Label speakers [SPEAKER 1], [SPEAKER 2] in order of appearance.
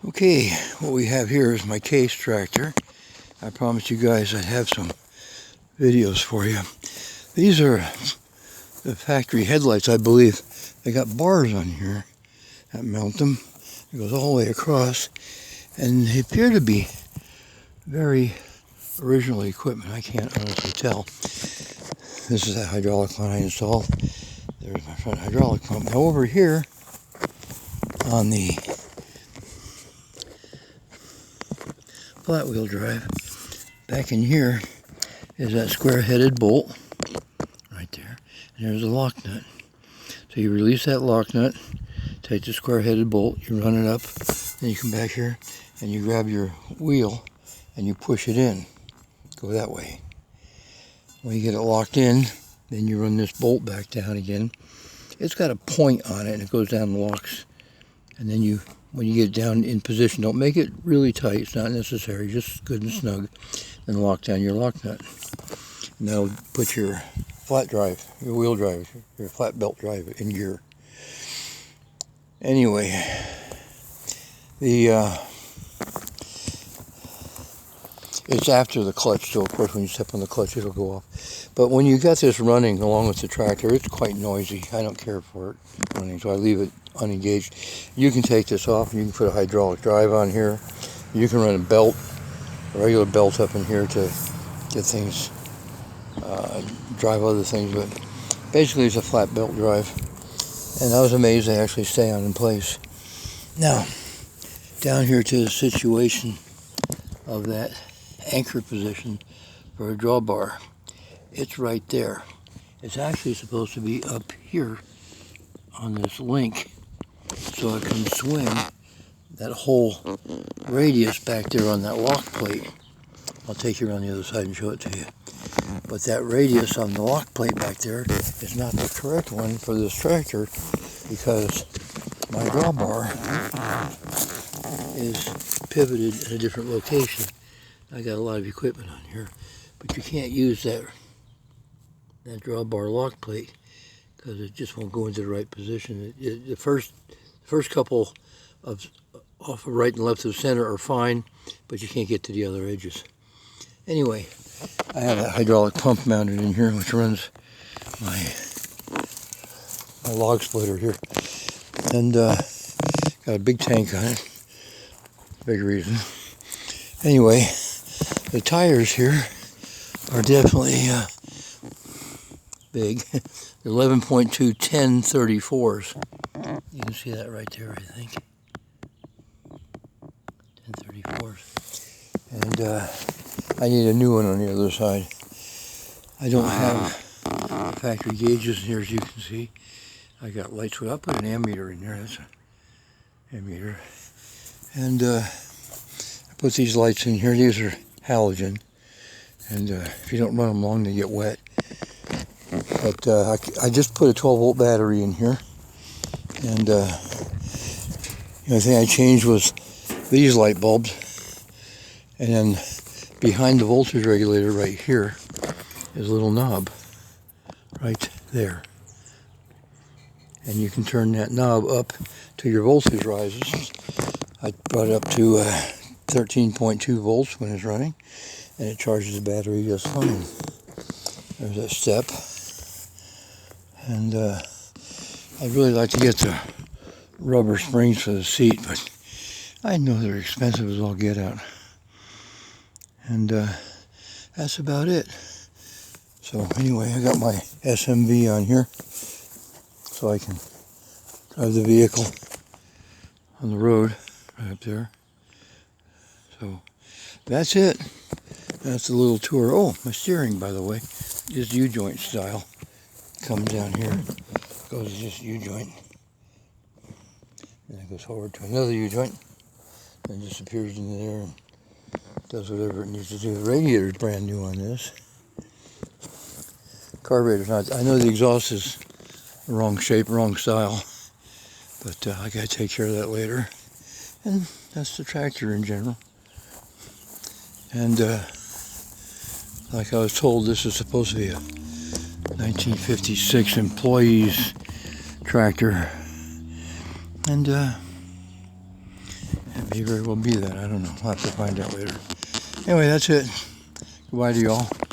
[SPEAKER 1] Okay, what we have here is my case tractor. I promised you guys I'd have some videos for you. These are the factory headlights, I believe. They got bars on here that mount them. It goes all the way across, and they appear to be very original equipment. I can't honestly tell. This is that hydraulic line I installed. There's my front hydraulic pump. Now over here on the flat wheel drive, back in here is that square-headed bolt right there, and there's a lock nut. So you release that lock nut, take the square-headed bolt, you run it up, then you come back here and you grab your wheel and you push it in. Go that way. When you get it locked in, then you run this bolt back down again. It's got a point on it and it goes down and locks. And then when you get it down in position, don't make it really tight, it's not necessary, just good and snug. Then lock down your lock nut. And that'll put your flat drive, your wheel drive, your flat belt drive in gear. Anyway, it's after the clutch, so of course when you step on the clutch it'll go off. But when you got this running along with the tractor, it's quite noisy. I don't care for it running, so I leave it unengaged. You can take this off and you can put a hydraulic drive on here. You can run a belt, a regular belt up in here to get things, drive other things, but basically it's a flat belt drive. And I was amazed they actually stay on in place. Now, down here to the situation of that anchor position for a drawbar. It's right there. It's actually supposed to be up here on this link, so it can swing that whole radius back there on that lock plate. I'll take you around the other side and show it to you. But that radius on the lock plate back there is not the correct one for this tractor, because my drawbar is pivoted at a different location. I got a lot of equipment on here, but you can't use that drawbar lock plate because it just won't go into the right position. The first couple of off of right and left of center are fine, but you can't get to the other edges. Anyway, I have a hydraulic pump mounted in here, which runs my log splitter here, and got a big tank on it. Big reason. Anyway, the tires here are definitely big. They're 11.2 1034s. You can see that right there, I think. 1034s. And I need a new one on the other side. I don't have factory gauges here, as you can see. I got lights. I'll put an ammeter in there. That's an ammeter. And I put these lights in here. These are halogen. And if you don't run them long, they get wet. But I just put a 12-volt battery in here. And the only thing I changed was these light bulbs. And then behind the voltage regulator right here is a little knob right there. And you can turn that knob up to your voltage rises. I brought it up to 13.2 volts when it's running, and it charges the battery just fine. There's that step. And I'd really like to get the rubber springs for the seat, but I know they're expensive as all get out. And that's about it. So anyway, I got my SMV on here, so I can drive the vehicle on the road right up there. So that's it. That's a little tour. Oh, my steering, by the way, is U-joint style. Comes down here, goes just U-joint, and it goes forward to another U-joint, and disappears into there and does whatever it needs to do. The radiator is brand new on this. Carburetor's not. I know the exhaust is the wrong shape, wrong style, but I gotta take care of that later. And that's the tractor in general. And like I was told, this is supposed to be a 1956 employees tractor. And May very well be that. I don't know. I'll have to find out later. Anyway, that's it. Goodbye to y'all.